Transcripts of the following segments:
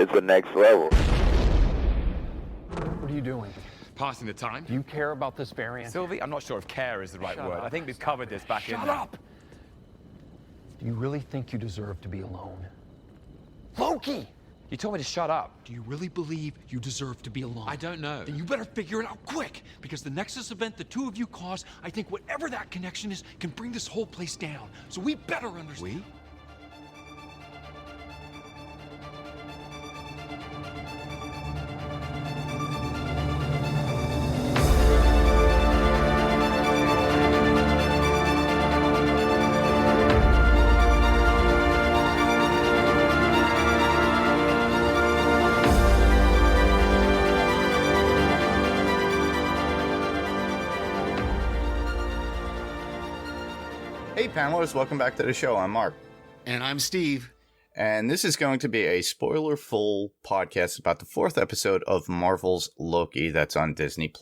it's the next level. What are you doing? Passing the time. Do you care about this variant? Sylvie, I'm not sure if care is the right Shut word. up. I think we've covered this back in. Shut up! Do you really think you deserve to be alone? Loki! You told me to shut up. Do you really believe you deserve to be alone? I don't know. Then you better figure it out quick, because the Nexus event the two of you caused, I think whatever that connection is, can bring this whole place down. So we better understand. We? Hey panelists, welcome back to the show. I'm Mark. And I'm Steve. And this is going to be a spoiler-full podcast about the 4th episode of Marvel's Loki that's on Disney+.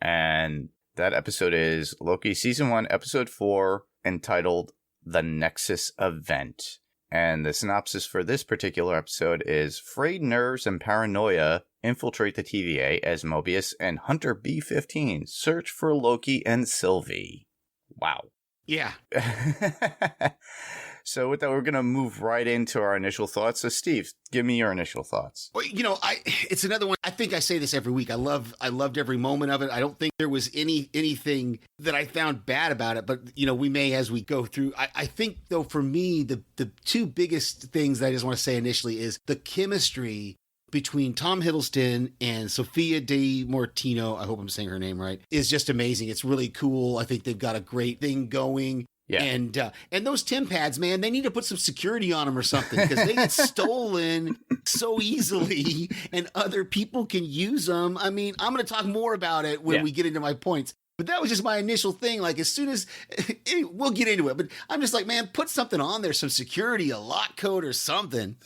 And that episode is Loki Season 1, Episode 4, entitled The Nexus Event. And the synopsis for this particular episode is: frayed nerves and paranoia infiltrate the TVA as Mobius and Hunter B-15 search for Loki and Sylvie. Wow. Yeah. So with that, we're going to move right into our initial thoughts. So Steve, give me your initial thoughts. Well, you know, it's another one. I think I say this every week. I loved every moment of it. I don't think there was anything that I found bad about it, but you know, we may as we go through. I think though, for me, the two biggest things that I just want to say initially is the chemistry between Tom Hiddleston and Sophia Di Martino, I hope I'm saying her name right, is just amazing. It's really cool. I think they've got a great thing going. Yeah. And those Tim pads, man, they need to put some security on them or something, because they get stolen so easily and other people can use them. I mean, I'm going to talk more about it when we get into my points. But that was just my initial thing. Like, as soon as we'll get into it, but I'm just like, man, put something on there, some security, a lock code or something.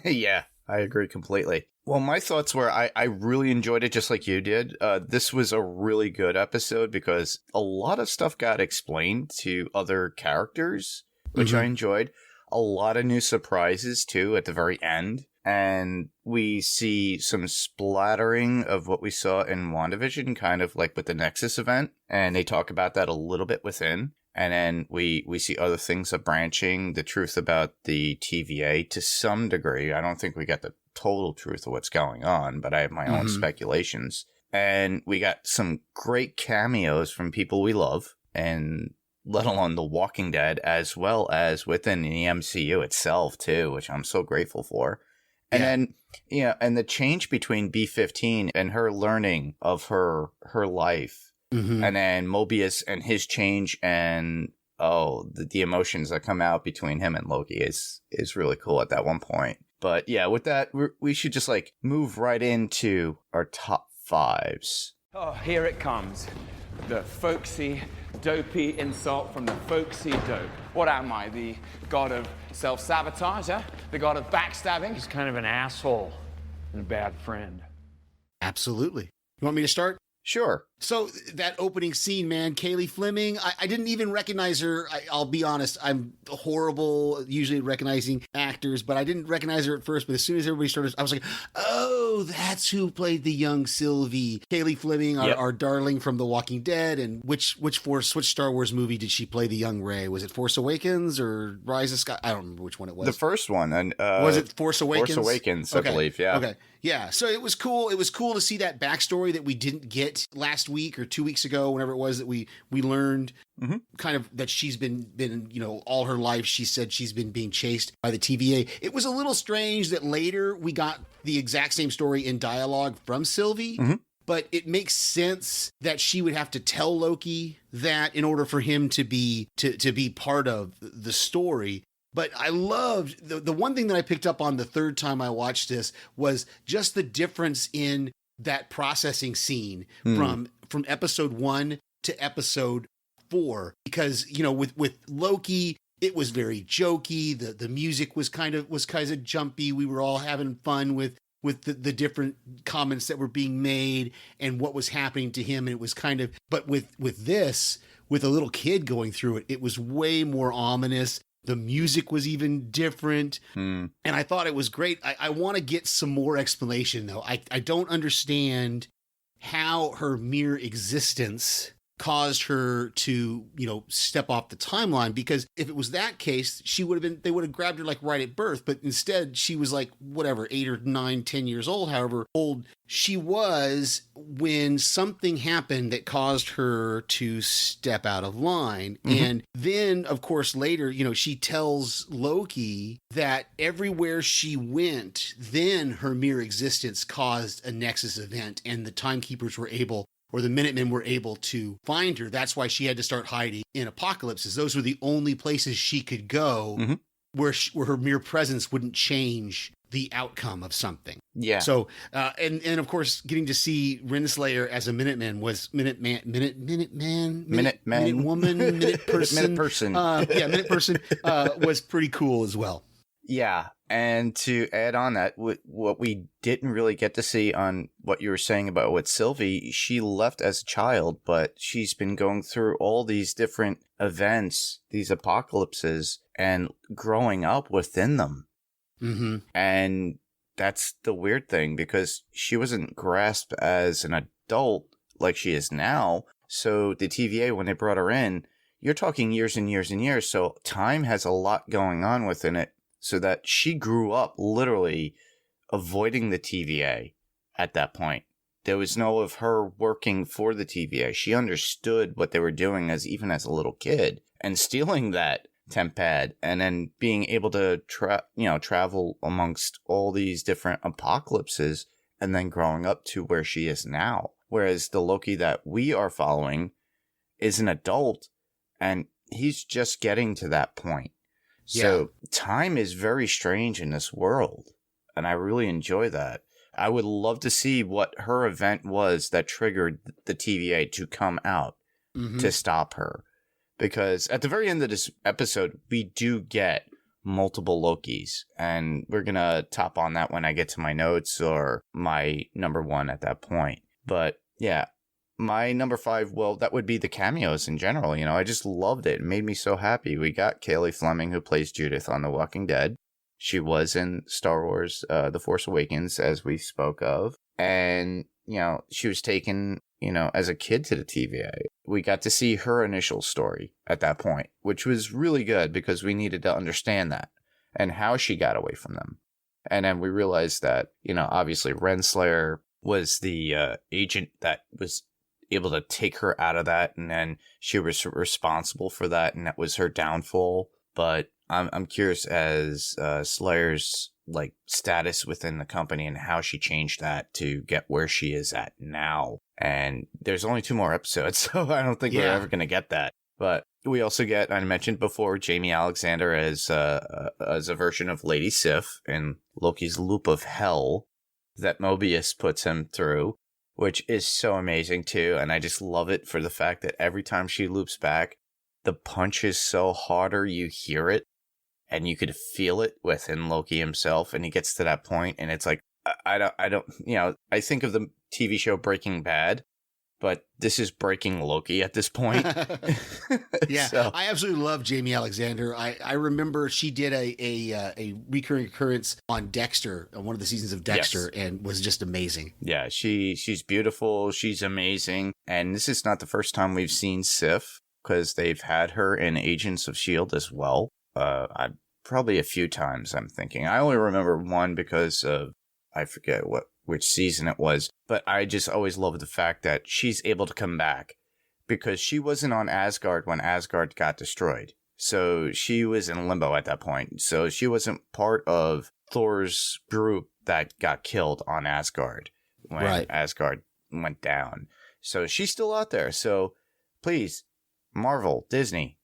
Yeah, I agree completely. Well, my thoughts were I really enjoyed it just like you did. This was a really good episode because a lot of stuff got explained to other characters, which I enjoyed. A lot of new surprises, too, at the very end. And we see some splattering of what we saw in WandaVision, kind of like with the Nexus event. And they talk about that a little bit within. And then we see other things of branching, the truth about the TVA to some degree. I don't think we got the total truth of what's going on, but I have my own speculations. And we got some great cameos from people we love, and let alone The Walking Dead, as well as within the MCU itself, too, which I'm so grateful for. And then, and the change between B-15 and her learning of her life. And then Mobius and his change, and the emotions that come out between him and Loki is really cool at that one point. But yeah, with that, we should just like move right into our top fives. Oh, here it comes. The folksy, dopey insult from the folksy dope. What am I, the god of self-sabotage, huh? The god of backstabbing? He's kind of an asshole and a bad friend. Absolutely. You want me to start? Sure. So that opening scene, man, Kaylee Fleming, I didn't even recognize her. I'll be honest, I'm horrible usually at recognizing actors, but I didn't recognize her at first. But as soon as everybody started, I was like, oh, that's who played the young Sylvie. Kaylee Fleming, our darling from The Walking Dead. And which Star Wars movie did she play the young Rey? Was it Force Awakens or Rise of Sky? I don't remember which one it was. The first one. And was it Force Awakens? Force Awakens, I believe, yeah. Okay. Yeah, so it was cool. It was cool to see that backstory that we didn't get last week or 2 weeks ago, whenever it was that we learned kind of that she's been, you know, all her life, she said she's been being chased by the TVA. It was a little strange that later we got the exact same story in dialogue from Sylvie, but it makes sense that she would have to tell Loki that in order for him to be part of the story. But I loved the one thing that I picked up on the third time I watched this was just the difference in that processing scene from episode 1 to episode 4, because, you know, with Loki, it was very jokey. The music was kind of jumpy. We were all having fun with the different comments that were being made and what was happening to him. And it was kind of, but with this, with a little kid going through it, it was way more ominous. The music was even different. And I thought it was great. I want to get some more explanation, though. I don't understand how her mere existence caused her to, step off the timeline, because if it was that case, they would have grabbed her like right at birth, but instead she was like, whatever, 8 or 9, 10 years old, however old she was when something happened that caused her to step out of line. And then, of course, later, she tells Loki that everywhere she went, then her mere existence caused a Nexus event, and the timekeepers were able, or the Minutemen were able to find her. That's why she had to start hiding in apocalypses. Those were the only places she could go where her mere presence wouldn't change the outcome of something. Yeah. So, and of course, getting to see Renslayer as a Minuteman was Minute Woman, Minute Person. Minute Person was pretty cool as well. Yeah, and to add on that, what we didn't really get to see on what you were saying about with Sylvie, she left as a child, but she's been going through all these different events, these apocalypses, and growing up within them. And that's the weird thing, because she wasn't grasped as an adult like she is now. So the TVA, when they brought her in, you're talking years and years and years, so time has a lot going on within it. So that she grew up literally avoiding the TVA at that point. There was no of her working for the TVA. She understood what they were doing even as a little kid, and stealing that temp pad and then being able to travel amongst all these different apocalypses, and then growing up to where she is now. Whereas the Loki that we are following is an adult, and he's just getting to that point. So time is very strange in this world, and I really enjoy that. I would love to see what her event was that triggered the TVA to come out to stop her. Because at the very end of this episode, we do get multiple Lokis, and we're going to top on that when I get to my notes or my number 1 at that point. But yeah. My number 5, well, that would be the cameos in general. I just loved it. It made me so happy. We got Kaylee Fleming, who plays Judith on The Walking Dead. She was in Star Wars The Force Awakens, as we spoke of. And, she was taken, as a kid to the TVA. We got to see her initial story at that point, which was really good because we needed to understand that and how she got away from them. And then we realized that, obviously Renslayer was the agent that was able to take her out of that, and then she was responsible for that, and that was her downfall. But I'm curious as Slayer's status within the company and how she changed that to get where she is at now. And there's only 2 more episodes, so I don't think we're ever going to get that. But we also get, I mentioned before, Jamie Alexander as a version of Lady Sif in Loki's Loop of Hell that Mobius puts him through, which is so amazing too. And I just love it for the fact that every time she loops back, the punch is so harder, you hear it and you could feel it within Loki himself. And he gets to that point and it's like, I don't, I think of the TV show Breaking Bad, but this is breaking Loki at this point. Yeah, so. I absolutely love Jamie Alexander. I remember she did a recurring occurrence on Dexter, on one of the seasons of Dexter, and was just amazing. Yeah, she's beautiful. She's amazing. And this is not the first time we've seen Sif, because they've had her in Agents of S.H.I.E.L.D. as well. Probably a few times, I'm thinking. I only remember one because of, I forget which season it was, but I just always loved the fact that she's able to come back because she wasn't on Asgard when Asgard got destroyed. So she was in limbo at that point. So she wasn't part of Thor's group that got killed on Asgard when Asgard went down. So she's still out there. So please, Marvel, Disney,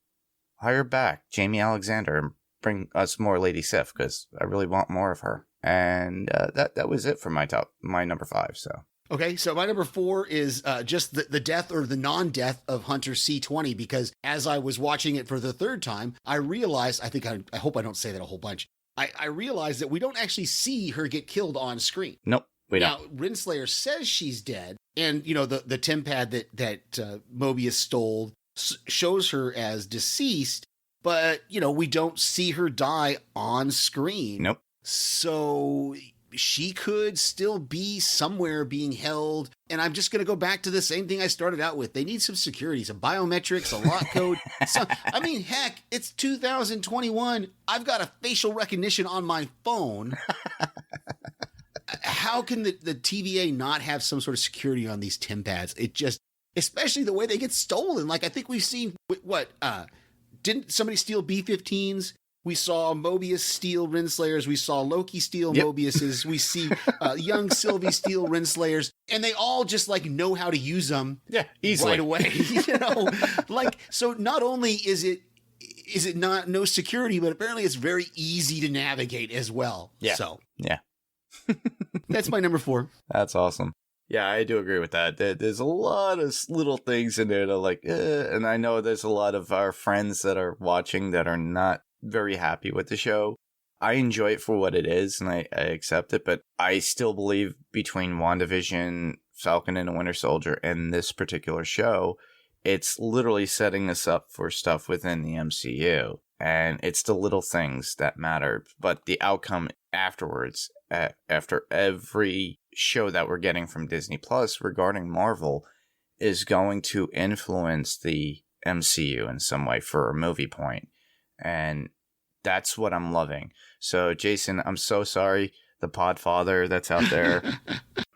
hire back Jamie Alexander and bring us more Lady Sif, because I really want more of her. And that was it for my number 5. So okay, so my number 4 is just the death or the non-death of Hunter C-20, because as I was watching it for the 3rd time, I realized, I hope I don't say that a whole bunch, I realized that we don't actually see her get killed on screen. Nope, we don't. Now, Renslayer says she's dead, and the TemPad that Mobius stole shows her as deceased, but, we don't see her die on screen. Nope. So she could still be somewhere being held. And I'm just going to go back to the same thing I started out with. They need some security, some biometrics, a lock code. Heck, it's 2021. I've got a facial recognition on my phone. How can the TVA not have some sort of security on these TIM pads? It just, especially the way they get stolen. Like, I think we've seen, didn't somebody steal B-15s? We saw Mobius steal Renslayers. We saw Loki steal Mobiuses. We see young Sylvie steal Renslayers. And they all just know how to use them easily. Right away. So not only is it not no security, but apparently it's very easy to navigate as well. Yeah. So yeah. That's my number 4. That's awesome. Yeah, I do agree with that. There's a lot of little things in there that and I know there's a lot of our friends that are watching that are not very happy with the show. I enjoy it for what it is, and I accept it, but I still believe between WandaVision, Falcon and the Winter Soldier, and this particular show, it's literally setting us up for stuff within the MCU. And it's the little things that matter, but the outcome afterwards, after every show that we're getting from Disney Plus regarding Marvel, is going to influence the MCU in some way for a movie point. And that's what I'm loving. So, Jason, I'm so sorry, the Podfather that's out there.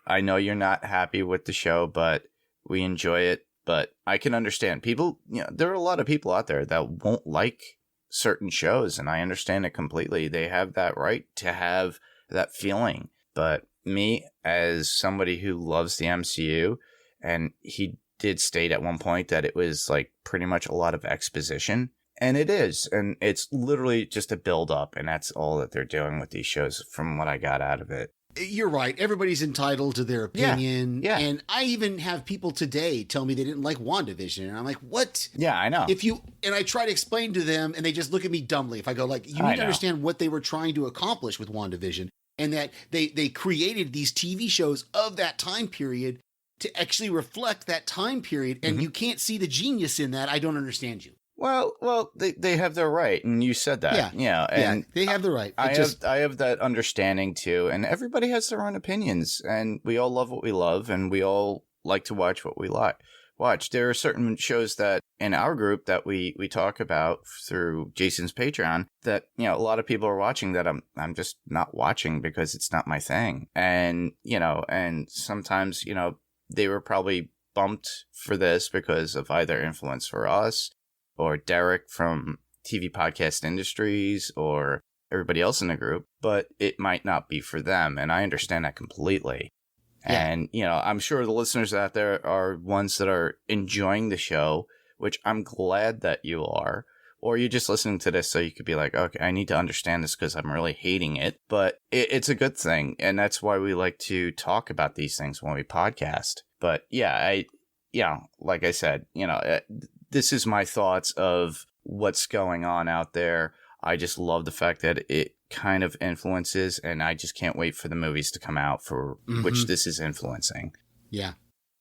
I know you're not happy with the show, but we enjoy it. But I can understand people, there are a lot of people out there that won't like certain shows, and I understand it completely. They have that right to have that feeling. But me, as somebody who loves the MCU, and he did state at one point that it was pretty much a lot of exposition. And it is. And it's literally just a build up. And that's all that they're doing with these shows from what I got out of it. You're right. Everybody's entitled to their opinion. Yeah. And I even have people today tell me they didn't like WandaVision. And I'm like, what? Yeah, I know. And I try to explain to them and they just look at me dumbly. If I go you need to understand what they were trying to accomplish with WandaVision, and that they created these TV shows of that time period to actually reflect that time period. And you can't see the genius in that. I don't understand you. Well, they have their right, and you said that. And they have the right. I have that understanding too, and everybody has their own opinions, and we all love what we love, and we all like to watch what we watch. There are certain shows that in our group that we talk about through Jason's Patreon that a lot of people are watching that I'm just not watching because it's not my thing, and and sometimes they were probably bumped for this because of either influence for us, or Derek from TV Podcast Industries, or everybody else in the group, but it might not be for them, and I understand that completely. Yeah. And, I'm sure the listeners out there are ones that are enjoying the show, which I'm glad that you are, or you're just listening to this so you could be like, okay, I need to understand this because I'm really hating it, but it's a good thing, and that's why we like to talk about these things when we podcast. But like I said, this is my thoughts of what's going on out there. I just love the fact that it kind of influences, and I just can't wait for the movies to come out for which this is influencing. Yeah.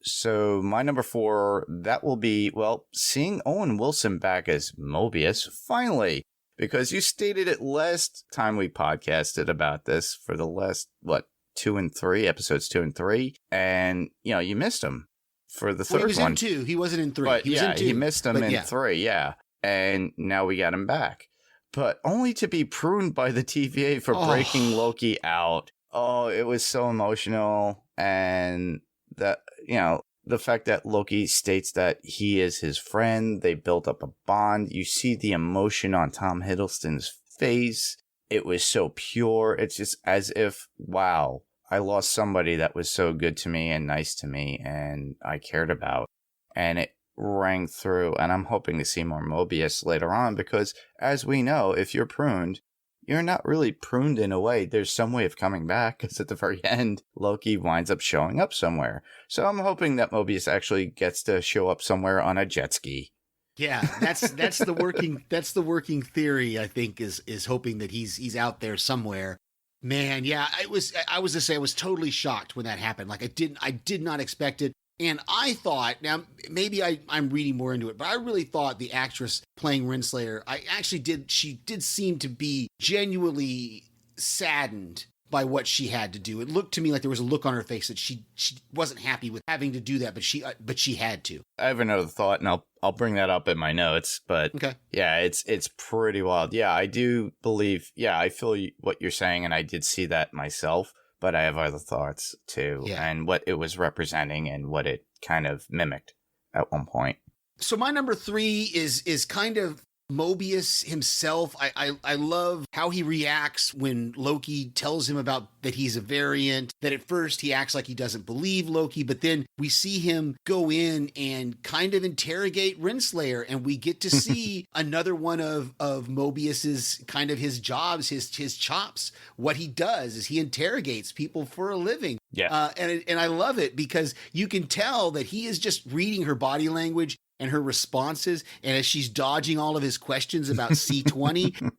So my number 4, that will be, seeing Owen Wilson back as Mobius, finally, because you stated it last time we podcasted about this for the last, episodes 2 and 3, and, you missed him. For the third he was one. in 2. He wasn't in 3. But he was in 2. He missed him in 3, and now we got him back. But only to be pruned by the TVA for breaking Loki out. Oh, it was so emotional. And that, the fact that Loki states that he is his friend, they built up a bond. You see the emotion on Tom Hiddleston's face. It was so pure. It's just as if, wow, I lost somebody that was so good to me and nice to me and I cared about. And it rang through. And I'm hoping to see more Mobius later on because, as we know, if you're pruned, you're not really pruned in a way. There's some way of coming back because at the very end, Loki winds up showing up somewhere. So I'm hoping that Mobius actually gets to show up somewhere on a jet ski. Yeah, that's the working theory, I think, is hoping that he's out there somewhere. Man, yeah, I was to say I was totally shocked when that happened. I did not expect it. And I thought, now maybe I'm reading more into it, but I really thought the actress playing Renslayer, she did seem to be genuinely saddened by what she had to do. It looked to me like there was a look on her face that she wasn't happy with having to do that, but she had to. I have another thought, and I'll bring that up in my notes. But okay. Yeah, it's pretty wild. Yeah, I do believe. Yeah, I feel what you're saying, and I did see that myself. But I have other thoughts too, and what it was representing and what it kind of mimicked at one point. So my number 3 is kind of Mobius himself. I love how he reacts when Loki tells him about that he's a variant, that at first he acts like he doesn't believe Loki, but then we see him go in and kind of interrogate Renslayer, and we get to see another one of Mobius's kind of his jobs, his chops. What he does is he interrogates people for a living. Yeah. And I love it because you can tell that he is just reading her body language and her responses. And as she's dodging all of his questions about C20,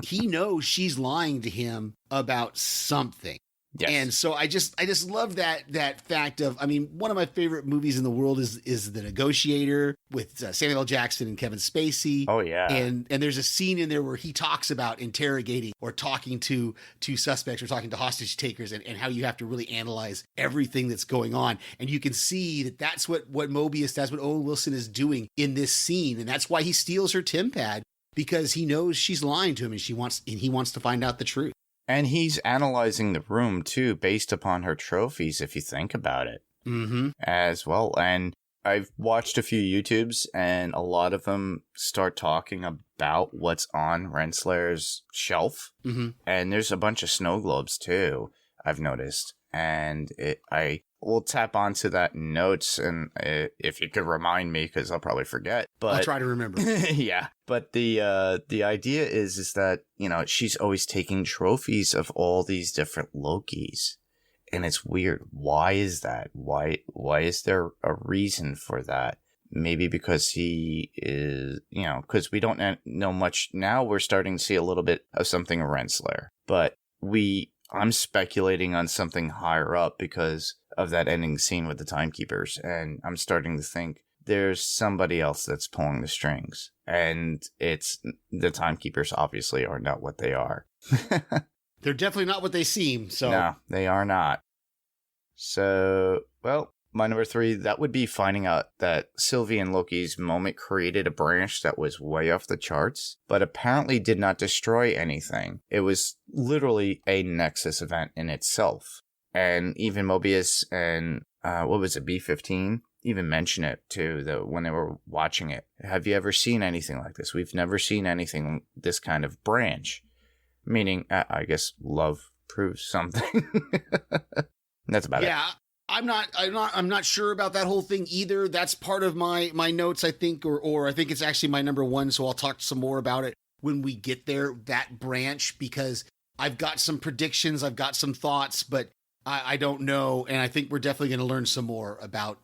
he knows she's lying to him about something. Yes. And so I just love that fact of, I mean, one of my favorite movies in the world is The Negotiator with Samuel L. Jackson and Kevin Spacey. Oh yeah. And there's a scene in there where he talks about interrogating or talking to suspects or talking to hostage takers and how you have to really analyze everything that's going on. And you can see that's what Mobius, that's what Owen Wilson is doing in this scene. And that's why he steals her TemPad, because he knows she's lying to him and he wants to find out the truth. And he's analyzing the room, too, based upon her trophies, if you think about it, as well. And I've watched a few YouTubes, and a lot of them start talking about what's on Renslayer's shelf. Mm-hmm. And there's a bunch of snow globes, too, I've noticed. And I will tap onto that in notes, and if you could remind me, because I'll probably forget. But I'll try to remember. Yeah. But the idea is that, you know, she's always taking trophies of all these different Lokis. And it's weird. Why is that? Why is there a reason for that? Maybe because he is, you know, because we don't know much. Now we're starting to see a little bit of something of Renslayer. But I'm speculating on something higher up because of that ending scene with the timekeepers. And I'm starting to think there's somebody else that's pulling the strings. And it's the timekeepers obviously are not what they are. They're definitely not what they seem. So no, they are not. So, well, my number 3, that would be finding out that Sylvie and Loki's moment created a branch that was way off the charts, but apparently did not destroy anything. It was literally a Nexus event in itself. And even Mobius and, what was it, B-15? Even mention it too, when they were watching it. Have you ever seen anything like this? We've never seen anything this kind of branch. Meaning, I guess love proves something. That's about it. Yeah, I'm not sure about that whole thing either. That's part of my notes, I think, or I think it's actually my number 1. So I'll talk some more about it when we get there. That branch, because I've got some predictions, I've got some thoughts, but I don't know, and I think we're definitely going to learn some more about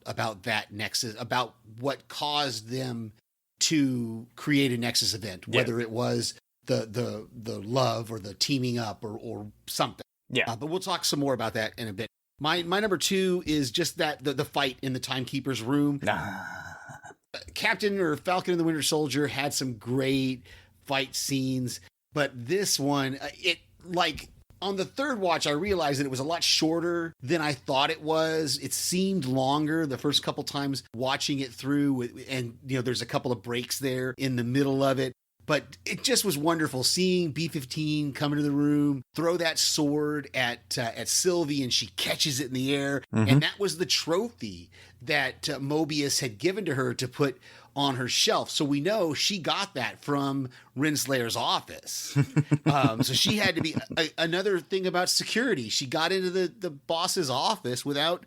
that Nexus, about what caused them to create a Nexus event, whether it was the love or the teaming up or something. Yeah, but we'll talk some more about that in a bit. My number 2 is just that the fight in the timekeeper's room. Captain or Falcon and the Winter Soldier had some great fight scenes, but this one, on the third watch, I realized that it was a lot shorter than I thought it was. It seemed longer the first couple times watching it through, and there's a couple of breaks there in the middle of it. But it just was wonderful seeing B-15 come into the room, throw that sword at Sylvie, and she catches it in the air. Mm-hmm. And that was the trophy that Mobius had given to her to put on her shelf. So we know she got that from Renslayer's office. So she had to be another thing about security. She got into the boss's office without,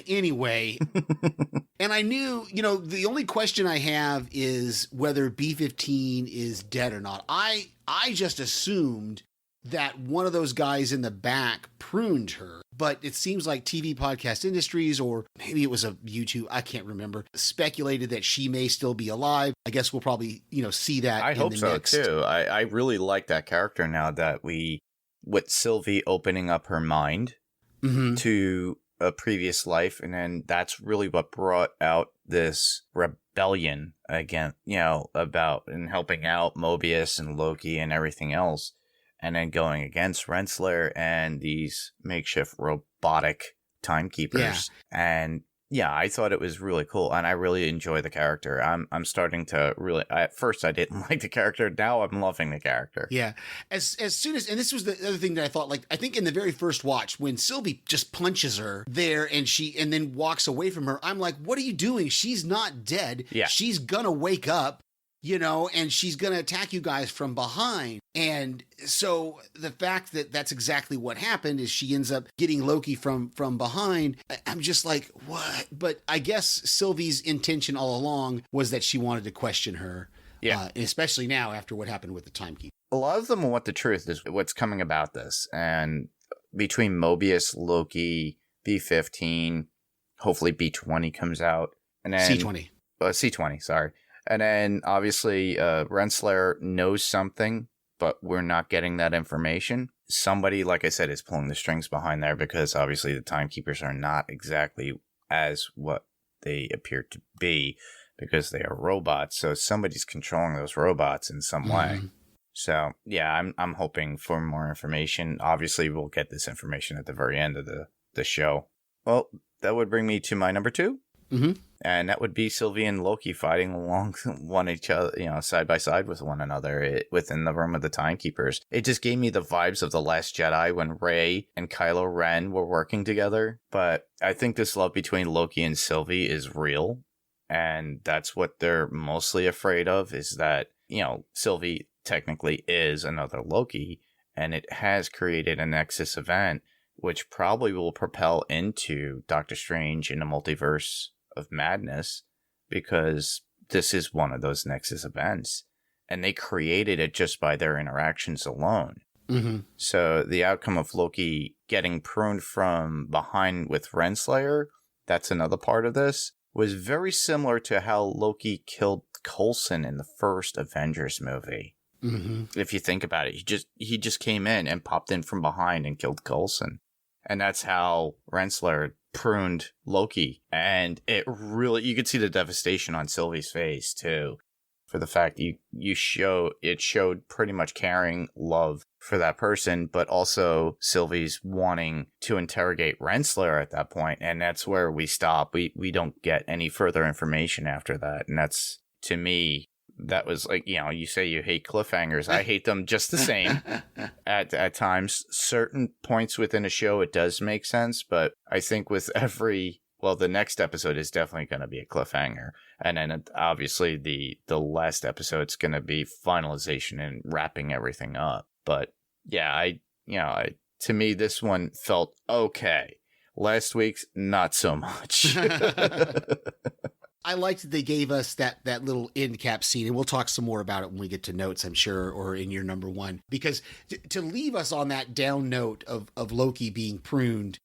anyway. And I knew, the only question I have is whether B-15 is dead or not. I just assumed that one of those guys in the back pruned her, but it seems like TV Podcast Industries, or maybe it was a YouTube, I can't remember, speculated that she may still be alive. I guess we'll probably, see that. I hope so too. I really like that character now that with Sylvie opening up her mind to a previous life, and then that's really what brought out this rebellion again, about and helping out Mobius and Loki and everything else, and then going against Renslayer and these makeshift robotic timekeepers. And yeah, I thought it was really cool, and I really enjoy the character. I'm starting to really. At first, I didn't like the character. Now, I'm loving the character. Yeah, as soon as, and this was the other thing that I thought. Like, I think in the very first watch, when Sylvie just punches her there, and then walks away from her, I'm like, "What are you doing? She's not dead. Yeah, she's gonna wake up." And she's going to attack you guys from behind. And so the fact that that's exactly what happened is she ends up getting Loki from behind. I'm just like, what? But I guess Sylvie's intention all along was that she wanted to question her. Yeah. Especially now after what happened with the timekeeper. A lot of them want the truth is what's coming about this. And between Mobius, Loki, B15, hopefully B20 comes out. And then C20. C20, sorry. And then, obviously, Renslayer knows something, but we're not getting that information. Somebody, like I said, is pulling the strings behind there because, obviously, the timekeepers are not exactly as what they appear to be because they are robots. So somebody's controlling those robots in some way. So, yeah, I'm hoping for more information. Obviously, we'll get this information at the very end of the show. Well, that would bring me to my number 2. Mm-hmm. And that would be Sylvie and Loki fighting along each other, side by side with one another within the room of the timekeepers. It just gave me the vibes of The Last Jedi when Rey and Kylo Ren were working together. But I think this love between Loki and Sylvie is real. And that's what they're mostly afraid of is that, Sylvie technically is another Loki. And it has created a Nexus event, which probably will propel into Doctor Strange in the Multiverse of Madness, because this is one of those Nexus events, and they created it just by their interactions alone. Mm-hmm. So the outcome of Loki getting pruned from behind with Renslayer, that's another part of this, was very similar to how Loki killed Coulson in the first Avengers movie. Mm-hmm. If you think about it, he just came in and popped in from behind and killed Coulson. And that's how Renslayer pruned Loki. And it really, you could see the devastation on Sylvie's face too, for the fact it showed pretty much caring love for that person, but also Sylvie's wanting to interrogate Renslayer at that point. And that's where we stop. We don't get any further information after that. And that's, to me, that was like, you say you hate cliffhangers. I hate them just the same. At times, certain points within a show, it does make sense. But I think with the next episode is definitely going to be a cliffhanger. And then obviously the last episode's going to be finalization and wrapping everything up. But yeah, to me, this one felt okay. Last week's, not so much. I liked that they gave us that little end cap scene, and we'll talk some more about it when we get to notes, I'm sure, or in your number 1. Because to leave us on that down note of Loki being pruned,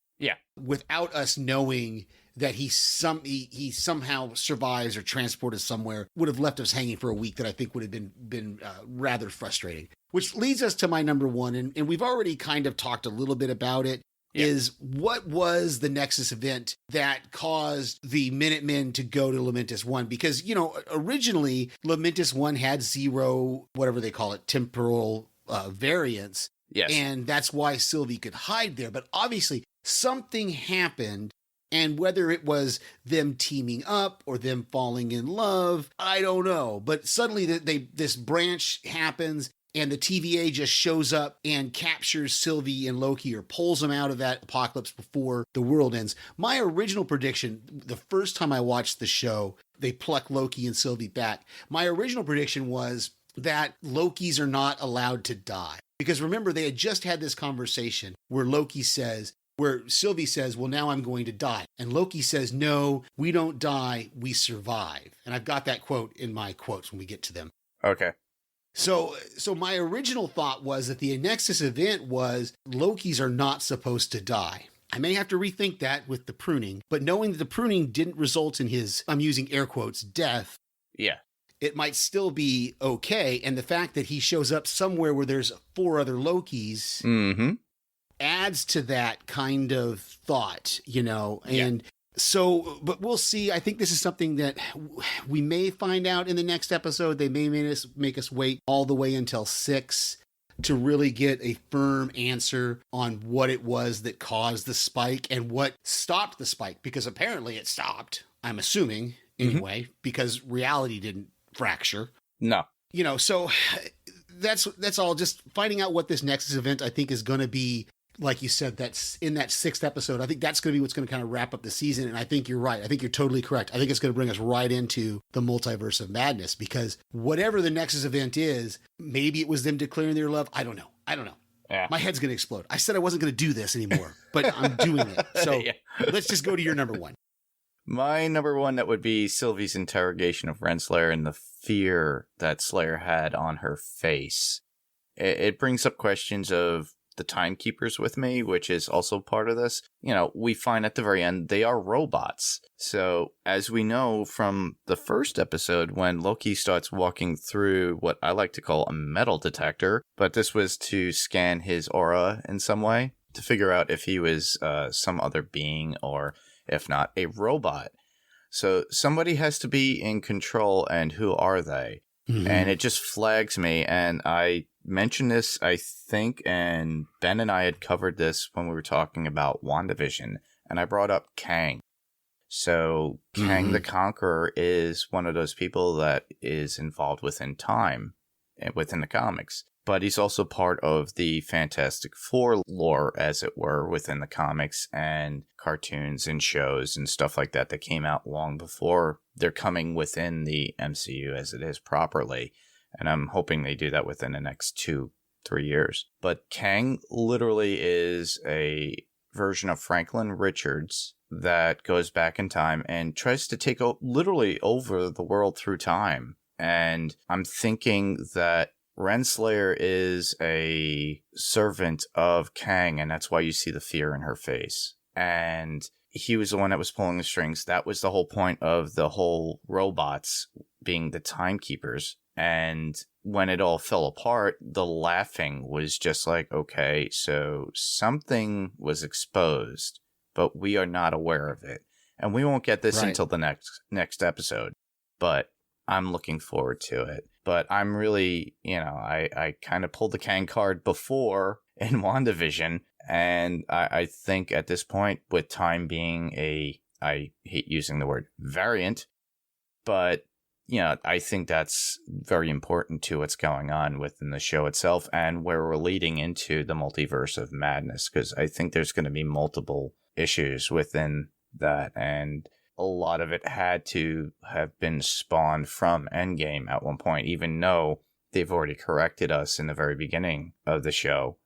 without us knowing that he somehow survives or transported somewhere, would have left us hanging for a week that I think would have been rather frustrating. Which leads us to my number 1, and we've already kind of talked a little bit about it. Is what was the Nexus event that caused the Minutemen to go to Lamentus 1? Because, originally Lamentus 1 had 0, whatever they call it, temporal variance. Yes. And that's why Sylvie could hide there. But obviously something happened, and whether it was them teaming up or them falling in love, I don't know. But suddenly this branch happens, and the TVA just shows up and captures Sylvie and Loki, or pulls them out of that apocalypse before the world ends. My original prediction, the first time I watched the show, they pluck Loki and Sylvie back. My original prediction was that Lokis are not allowed to die. Because remember, they had just had this conversation where Sylvie says, well, now I'm going to die. And Loki says, no, we don't die, we survive. And I've got that quote in my quotes when we get to them. Okay. So my original thought was that the Nexus event was Lokis are not supposed to die. I may have to rethink that with the pruning, but knowing that the pruning didn't result in his, I'm using air quotes, death. Yeah. It might still be okay. And the fact that he shows up somewhere where there's 4 other Lokis, adds to that kind of thought, and so, but we'll see. I think this is something that we may find out in the next episode. They may make us wait all the way until 6 to really get a firm answer on what it was that caused the spike and what stopped the spike, because apparently it stopped, I'm assuming, anyway, because reality didn't fracture. No. So that's all. Just finding out what this Nexus event, I think, is going to be. Like you said, that's in that 6th episode. I think that's going to be what's going to kind of wrap up the season. And I think you're right. I think you're totally correct. I think it's going to bring us right into the multiverse of madness, because whatever the Nexus event is, maybe it was them declaring their love. I don't know. Yeah. My head's going to explode. I said I wasn't going to do this anymore, but I'm doing it. So let's just go to your number 1. My number 1, that would be Sylvie's interrogation of Renslayer and the fear that Slayer had on her face. It brings up questions of the timekeepers with me, which is also part of this. We find at the very end they are robots. So as we know from the first episode, when Loki starts walking through what I like to call a metal detector, but this was to scan his aura in some way to figure out if he was some other being, or if not, a robot. So somebody has to be in control, and who are they? Mm-hmm. And it just flags me, and I mentioned this, I think, and Ben and I had covered this when we were talking about WandaVision, and I brought up Kang. So Kang the Conqueror is one of those people that is involved within time and within the comics, but he's also part of the Fantastic Four lore, as it were, within the comics and cartoons and shows and stuff like that came out long before they're coming within the MCU as it is properly. And I'm hoping they do that within the next 2-3 years. But Kang literally is a version of Franklin Richards that goes back in time and tries to take literally over the world through time. And I'm thinking that Renslayer is a servant of Kang, and that's why you see the fear in her face. And he was the one that was pulling the strings. That was the whole point of the whole robots being the timekeepers. And when it all fell apart, the laughing was just like, okay, so something was exposed, but we are not aware of it. And we won't get this until the next episode. But I'm looking forward to it. But I'm really, I kind of pulled the Kang card before in WandaVision. And I think at this point, with time being I hate using the word variant, but I think that's very important to what's going on within the show itself and where we're leading into the multiverse of madness, because I think there's going to be multiple issues within that, and a lot of it had to have been spawned from Endgame at one point, even though they've already corrected us in the very beginning of the show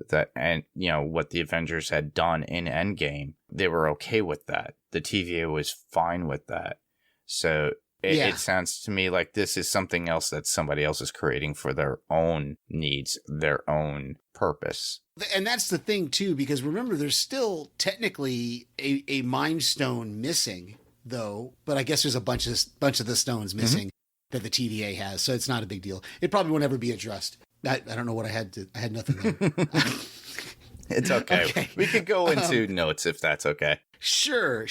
that, and what the Avengers had done in Endgame, they were okay with that. The TVA was fine with that. So it sounds to me like this is something else that somebody else is creating for their own needs, their own purpose. And that's the thing, too, because remember, there's still technically a Mind Stone missing, though. But I guess there's a bunch of the stones missing that the TVA has, so it's not a big deal. It probably won't ever be addressed. I don't know what I had nothing there. It's okay. We could go into notes if that's okay. Sure.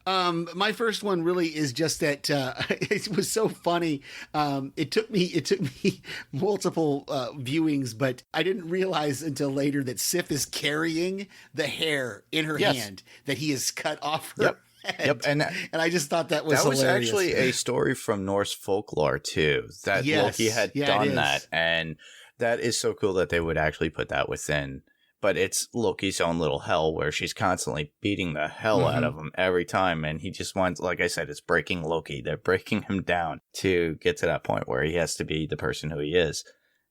My first one really is just that it was so funny. It took me multiple viewings, but I didn't realize until later that Sif is carrying the hair in her hand that he has cut off her head. Yep, and I just thought that was hilarious. That was actually a story from Norse folklore too. That Loki had done that, and that is so cool that they would actually put that within. But it's Loki's own little hell where she's constantly beating the hell out of him every time. And he just wants, like I said, it's breaking Loki. They're breaking him down to get to that point where he has to be the person who he is.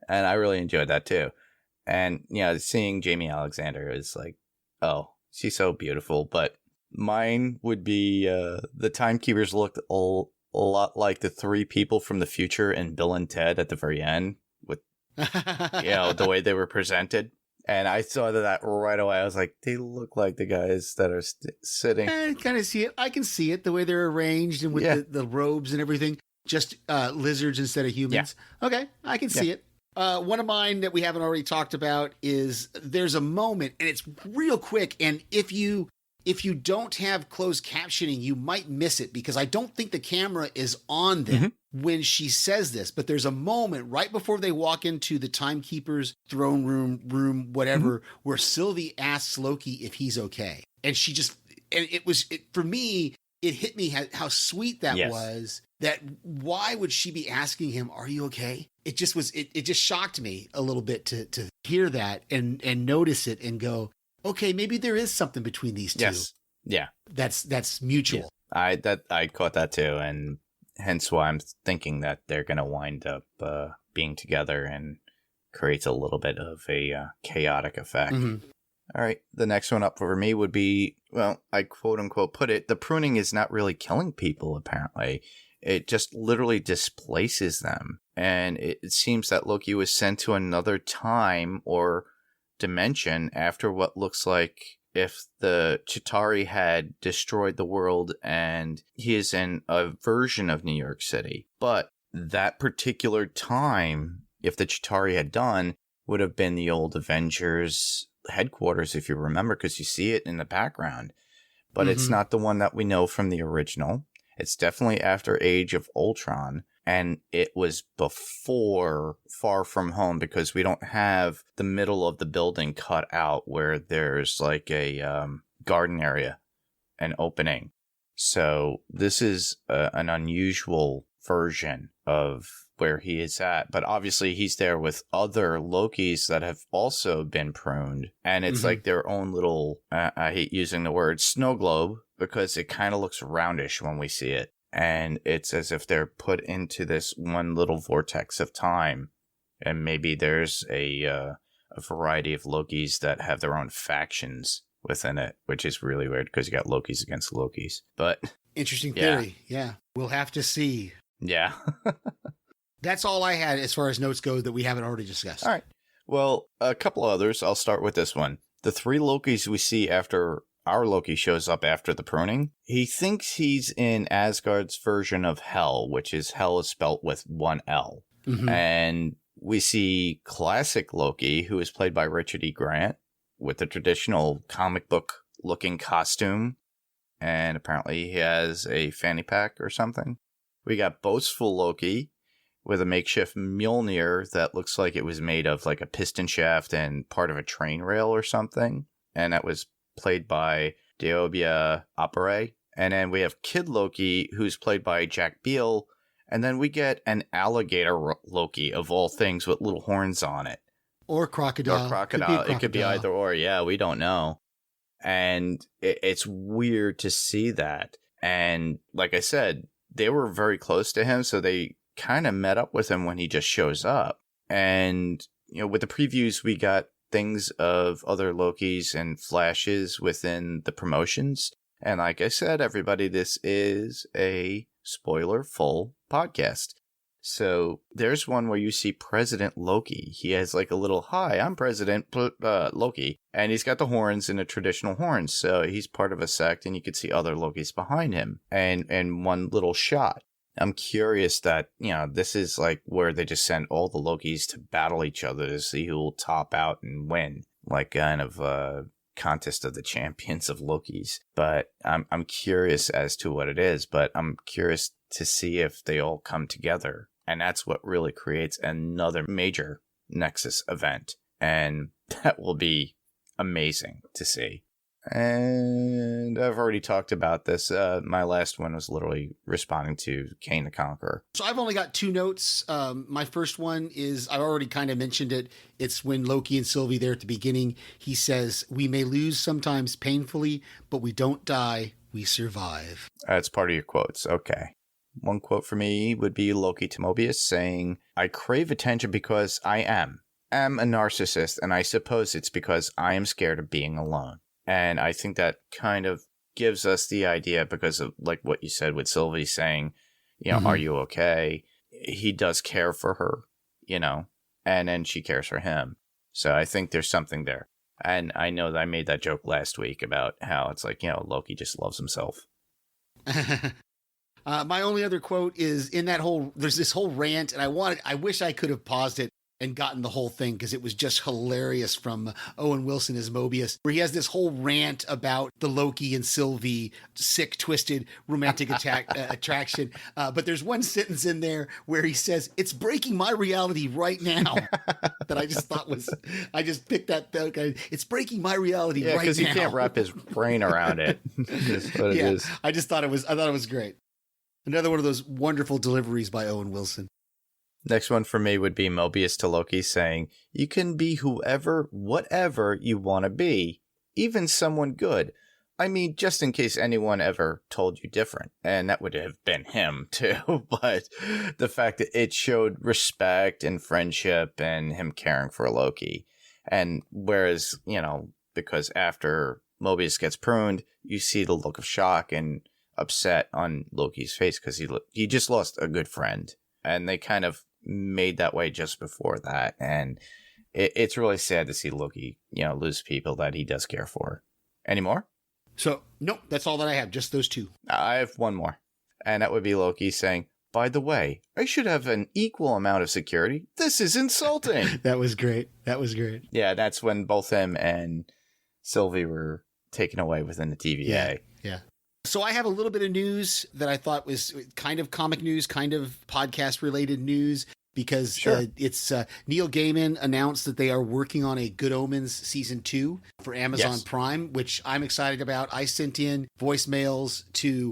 And I really enjoyed that too. And, seeing Jamie Alexander is like, oh, she's so beautiful. But mine would be the Timekeepers looked a lot like the 3 people from the future in Bill and Ted at the very end with, the way they were presented. And I saw that right away. I was like, they look like the guys that are sitting. I kind of see it. I can see it, the way they're arranged and with the robes and everything. Just lizards instead of humans. Yeah. Okay, I can see it. One of mine that we haven't already talked about is there's a moment, and it's real quick, and if you don't have closed captioning, you might miss it because I don't think the camera is on them when she says this. But there's a moment right before they walk into the Timekeeper's throne room, whatever, where Sylvie asks Loki if he's okay. And she just, and for me, it hit me how sweet that was. That why would she be asking him, are you okay? It just was, it just shocked me a little bit to hear that and notice it and go, okay, maybe there is something between these two. Yes. Yeah. That's mutual. Yeah. I caught that too, and hence why I'm thinking that they're going to wind up being together and creates a little bit of a chaotic effect. All right, the next one up for me would be, well, I quote unquote put it, the pruning is not really killing people, apparently. It just literally displaces them. And it seems that Loki was sent to another time or dimension after what looks like if the Chitauri had destroyed the world, and he is in a version of New York City. But that particular time, if the Chitauri had done, would have been the old Avengers headquarters, if you remember, because you see it in the background. But it's not the one that we know from the original. It's definitely after Age of Ultron. And it was before Far From Home, because we don't have the middle of the building cut out where there's like a garden area, an opening. So this is an unusual version of where he is at. But obviously he's there with other Lokis that have also been pruned. And it's like their own little, I hate using the word snow globe, because it kind of looks roundish when we see it. And it's as if they're put into this one little vortex of time. And maybe there's a variety of Lokis that have their own factions within it, which is really weird because you got Lokis against Lokis. But interesting theory. Yeah. We'll have to see. Yeah. That's all I had as far as notes go that we haven't already discussed. All right. Well, a couple others. I'll start with this one. The three Lokis we see after our Loki shows up after the pruning, he thinks he's in Asgard's version of Hell, which is Hell is spelt with one L. And we see classic Loki, who is played by Richard E. Grant, with the traditional comic book looking costume. And apparently he has a fanny pack or something. We got boastful Loki with a makeshift Mjolnir that looks like it was made of like a piston shaft and part of a train rail or something. And that was played by Deobia Opere. And then we have Kid Loki, who's played by Jack Beale. And then we get an alligator Loki, of all things, with little horns on it. Or crocodile. Or crocodile. It could be either or. Yeah, we don't know. And it's weird to see that. And like I said, they were very close to him, so they kind of met up with him when he just shows up. And, you know, with the previews, we got things of other Lokis and flashes within the promotions. And like I said, everybody, this is a spoiler-full podcast. So there's one where you see President Loki. He has like a little, hi, I'm President Loki. And he's got the horns and the traditional horns. So he's part of a sect, and you could see other Lokis behind him. And one little shot. I'm curious that, you know, this is like where they just send all the Lokis to battle each other to see who will top out and win. Like kind of a contest of the champions of Lokis. But I'm curious as to what it is. But I'm curious to see if they all come together. And that's what really creates another major Nexus event. And that will be amazing to see. And I've already talked about this. My last one was literally responding to Kane the Conqueror. So I've only got two notes. My first one is, I already kind of mentioned it. It's when Loki and Sylvie there at the beginning. He says, we may lose sometimes painfully, but we don't die. We survive. That's part of your quotes. Okay. One quote for me would be Loki to Mobius saying, I crave attention because I am a narcissist, and I suppose it's because I am scared of being alone. And I think that kind of gives us the idea, because of like what you said with Sylvie saying, you know, are you okay? He does care for her, you know, and then she cares for him. So I think there's something there. And I know that I made that joke last week about how it's like, you know, Loki just loves himself. My only other quote is in that there's this whole rant, and I wish I could have paused it, and gotten the whole thing because it was just hilarious from Owen Wilson as Mobius, where he has this whole rant about the Loki and Sylvie sick, twisted romantic attraction. But there's one sentence in there where he says, "It's breaking my reality right now." That I just thought was, I just picked that. It's breaking my reality right now. Yeah, because he can't wrap his brain around it. That's what it is. I thought it was great. Another one of those wonderful deliveries by Owen Wilson. Next one for me would be Mobius to Loki saying, "You can be whoever, whatever you want to be, even someone good. I mean, just in case anyone ever told you different." And that would have been him too. But the fact that it showed respect and friendship and him caring for Loki. And whereas, because after Mobius gets pruned, you see the look of shock and upset on Loki's face because he just lost a good friend. And they kind of made that way just before that. And it's really sad to see Loki, lose people that he does care for. Any more? So, nope, that's all that I have. Just those two. I have one more. And that would be Loki saying, "By the way, I should have an equal amount of security. This is insulting." That was great. Yeah, that's when both him and Sylvie were taken away within the TVA. Yeah. So I have a little bit of news that I thought was kind of comic news, kind of podcast related news, because it's Neil Gaiman announced that they are working on a Good Omens season 2 for Amazon Prime, which I'm excited about. I sent in voicemails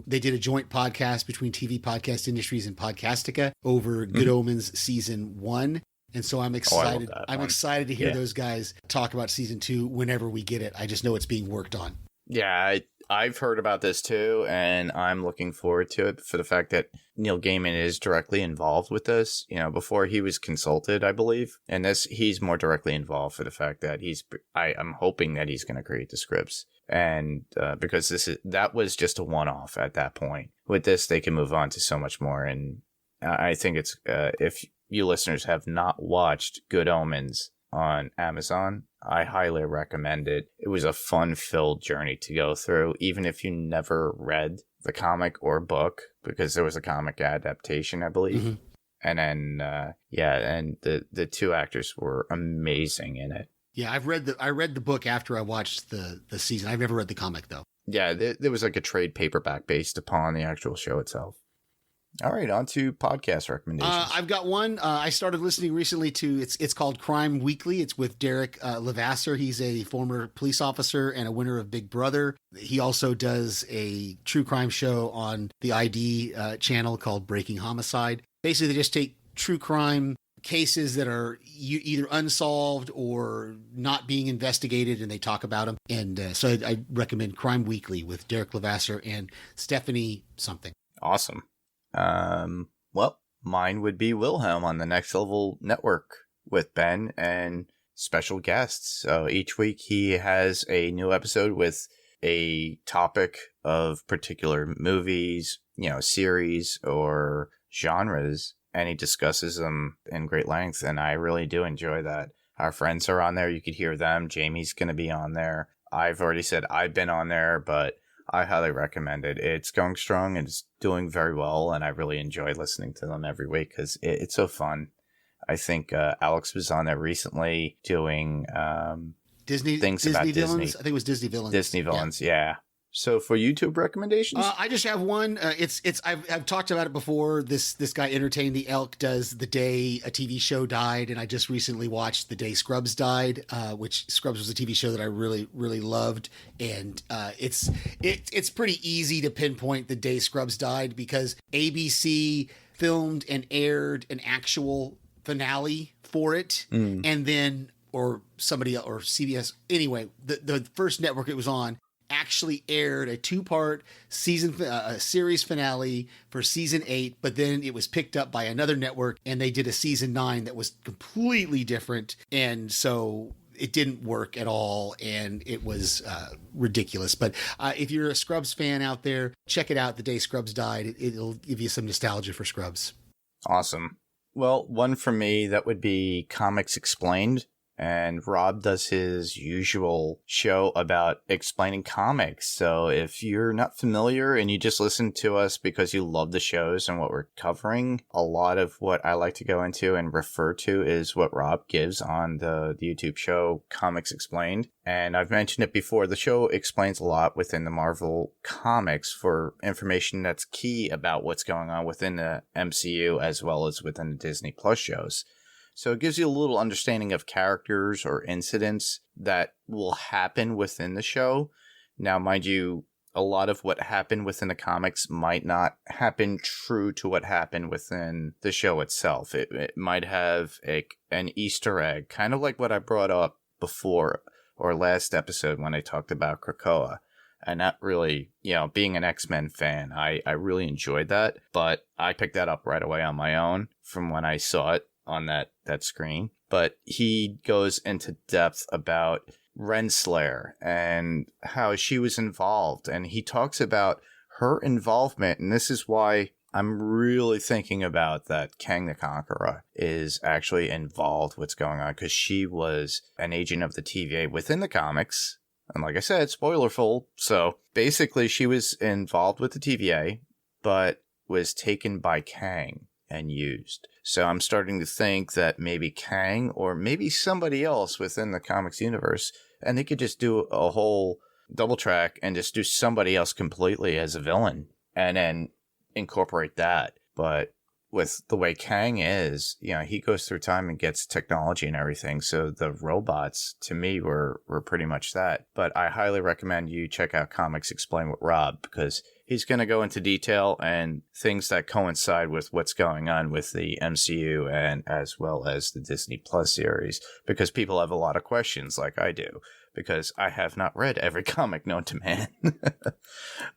they did a joint podcast between TV Podcast Industries and Podcastica over Good Omens season 1. And so I'm excited. I'm excited to hear those guys talk about season 2 whenever we get it. I just know it's being worked on. Yeah, I've heard about this too, and I'm looking forward to it for the fact that Neil Gaiman is directly involved with this. Before he was consulted, I believe, and he's more directly involved for the fact that I'm hoping that he's going to create the scripts, and because that was just a one-off at that point. With this, they can move on to so much more, and I think it's if you listeners have not watched Good Omens on Amazon, I highly recommend it. It was a fun-filled journey to go through, even if you never read the comic or book, because there was a comic adaptation, I believe. Mm-hmm. And then, and the two actors were amazing in it. Yeah, I read the book after I watched the season. I've never read the comic, though. Yeah, there was like a trade paperback based upon the actual show itself. All right, on to podcast recommendations. I've got one. I started listening recently to, it's called Crime Weekly. It's with Derek Levasseur. He's a former police officer and a winner of Big Brother. He also does a true crime show on the ID channel called Breaking Homicide. Basically, they just take true crime cases that are either unsolved or not being investigated, and they talk about them. And so I recommend Crime Weekly with Derek Levasseur and Stephanie something. Awesome. Well, mine would be Wilhelm on the Next Level Network with Ben and special guests. So each week he has a new episode with a topic of particular movies, series or genres, and he discusses them in great length. And I really do enjoy that. Our friends are on there. You could hear them. Jamie's going to be on there. I've already said I've been on there, but I highly recommend it. It's going strong and it's doing very well, and I really enjoy listening to them every week because it's so fun. I think Alex was on there recently doing Disney things Disney about villains. Disney. I think it was Disney villains. Disney villains, yeah. So for YouTube recommendations, I just have one. I've talked about it before. This guy Entertain the Elk does The Day a TV Show Died, and I just recently watched The Day Scrubs Died, which Scrubs was a TV show that I really, really loved. And it's pretty easy to pinpoint The Day Scrubs Died because ABC filmed and aired an actual finale for it, and then or somebody or CBS anyway, the first network it was on actually aired a 2-part series finale for season 8, but then it was picked up by another network and they did a season 9 that was completely different, and so it didn't work at all, and it was ridiculous. But if you're a Scrubs fan out there, check it out. The Day Scrubs Died. It'll give you some nostalgia for Scrubs. Awesome. Well, one for me that would be Comics Explained. and Rob does his usual show about explaining comics. So if you're not familiar and you just listen to us because you love the shows and what we're covering, a lot of what I like to go into and refer to is what Rob gives on the YouTube show Comics Explained. And I've mentioned it before, the show explains a lot within the Marvel comics for information that's key about what's going on within the MCU as well as within the Disney Plus shows. So it gives you a little understanding of characters or incidents that will happen within the show. Now, mind you, a lot of what happened within the comics might not happen true to what happened within the show itself. It might have an Easter egg, kind of like what I brought up before or last episode when I talked about Krakoa. And that really, being an X-Men fan, I really enjoyed that. But I picked that up right away on my own from when I saw it on that screen. But he goes into depth about Renslayer and how she was involved. And he talks about her involvement. And this is why I'm really thinking about that Kang the Conqueror is actually involved what's going on, because she was an agent of the TVA within the comics. And like I said, spoilerful. So basically she was involved with the TVA, but was taken by Kang and used. So I'm starting to think that maybe Kang or maybe somebody else within the comics universe, and they could just do a whole double track and just do somebody else completely as a villain and then incorporate that. But with the way Kang is, he goes through time and gets technology and everything. So the robots, to me, were pretty much that. But I highly recommend you check out Comics Explained with Rob, because he's going to go into detail and things that coincide with what's going on with the MCU and as well as the Disney Plus series, because people have a lot of questions like I do, because I have not read every comic known to man.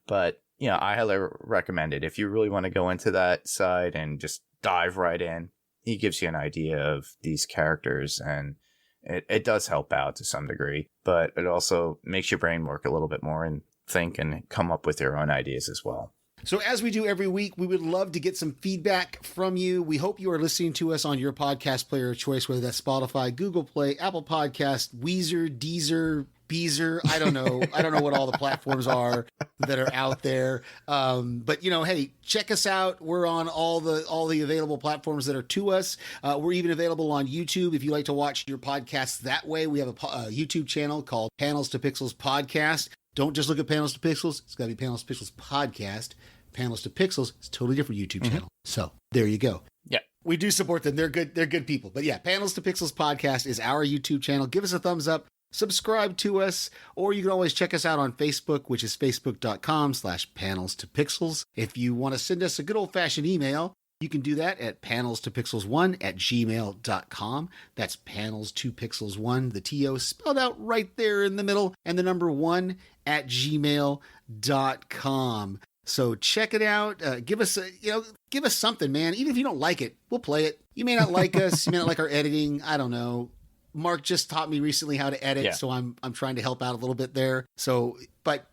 But I highly recommend it. If you really want to go into that side and just dive right in, he gives you an idea of these characters, and it does help out to some degree, but it also makes your brain work a little bit more and think and come up with your own ideas as well. So as we do every week, we would love to get some feedback from you. We hope you are listening to us on your podcast player of choice, whether that's Spotify, Google Play, Apple Podcast, Weezer, Deezer, Beezer. I don't know. I don't know what all the platforms are that are out there. But hey, check us out. We're on all the available platforms that are to us. We're even available on YouTube if you like to watch your podcasts that way. We have a YouTube channel called Panels to Pixels Podcast. Don't just look at Panels to Pixels. It's got to be Panels to Pixels Podcast. Panels to Pixels, it's a totally different YouTube channel. So there you go. Yeah. We do support them. They're good. They're good people. But yeah, Panels to Pixels Podcast is our YouTube channel. Give us a thumbs up. Subscribe to us, or you can always check us out on Facebook, which is facebook.com/panels to pixels. If you want to send us a good old fashioned email, you can do that at panels2pixels1@gmail.com. That's panels2pixels1, the TO spelled out right there in the middle, and the number 1@gmail.com. So check it out. Give us something, man. Even if you don't like it, we'll play it. You may not like us. You may not like our editing. I don't know. Mark just taught me recently how to edit, so I'm trying to help out a little bit there. So, but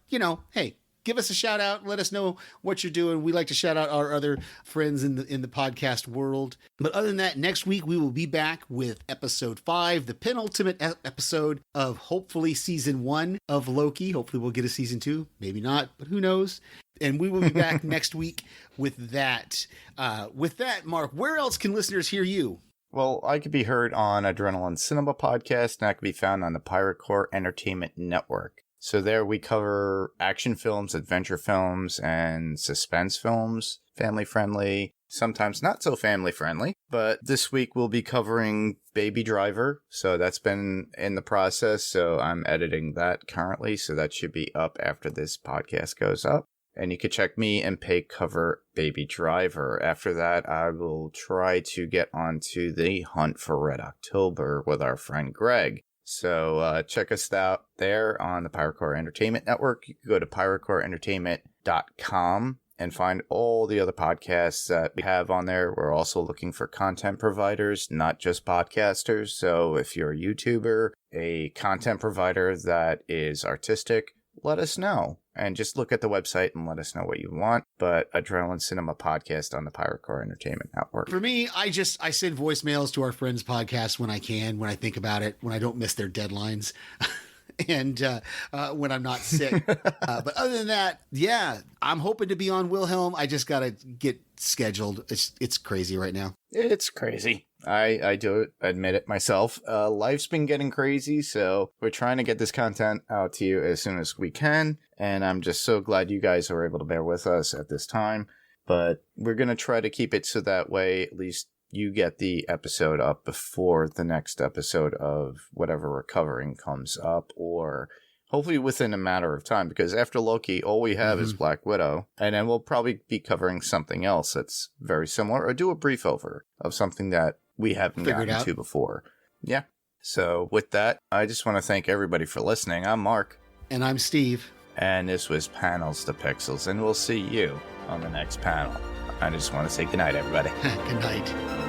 hey, give us a shout out. Let us know what you're doing. We like to shout out our other friends in the podcast world. But other than that, next week we will be back with episode 5, the penultimate episode of hopefully season 1 of Loki. Hopefully we'll get a season 2, maybe not, but who knows? And we will be back next week with that. With that, Mark, where else can listeners hear you? Well, I could be heard on Adrenaline Cinema Podcast, and I could be found on the Pirate Core Entertainment Network. So there we cover action films, adventure films, and suspense films, family-friendly, sometimes not so family-friendly. But this week we'll be covering Baby Driver, so that's been in the process, so I'm editing that currently, so that should be up after this podcast goes up. And you can check me and Peg cover Baby Driver. After that, I will try to get onto the Hunt for Red October with our friend Greg. So check us out there on the Pirate Core Entertainment Network. You can go to piratecoreentertainment.com and find all the other podcasts that we have on there. We're also looking for content providers, not just podcasters. So if you're a YouTuber, a content provider that is artistic, let us know. And just look at the website and let us know what you want. But Adrenaline Cinema Podcast on the Pirate Core Entertainment Network. For me, I send voicemails to our friends' podcast when I can, when I think about it, when I don't miss their deadlines. And when I'm not sick. But other than that, yeah, I'm hoping to be on Wilhelm. I just got to get scheduled. It's crazy right now. It's crazy. I do admit it myself. Life's been getting crazy, so we're trying to get this content out to you as soon as we can. And I'm just so glad you guys are able to bear with us at this time. But we're going to try to keep it so that way at least you get the episode up before the next episode of whatever we're covering comes up, or hopefully within a matter of time, because after Loki, all we have is Black Widow, and then we'll probably be covering something else that's very similar, or do a brief over of something that we haven't gotten to before. Yeah. So with that, I just want to thank everybody for listening. I'm Mark. And I'm Steve. And this was Panels to Pixels, and we'll see you on the next panel. I just want to say goodnight, everybody. Good night.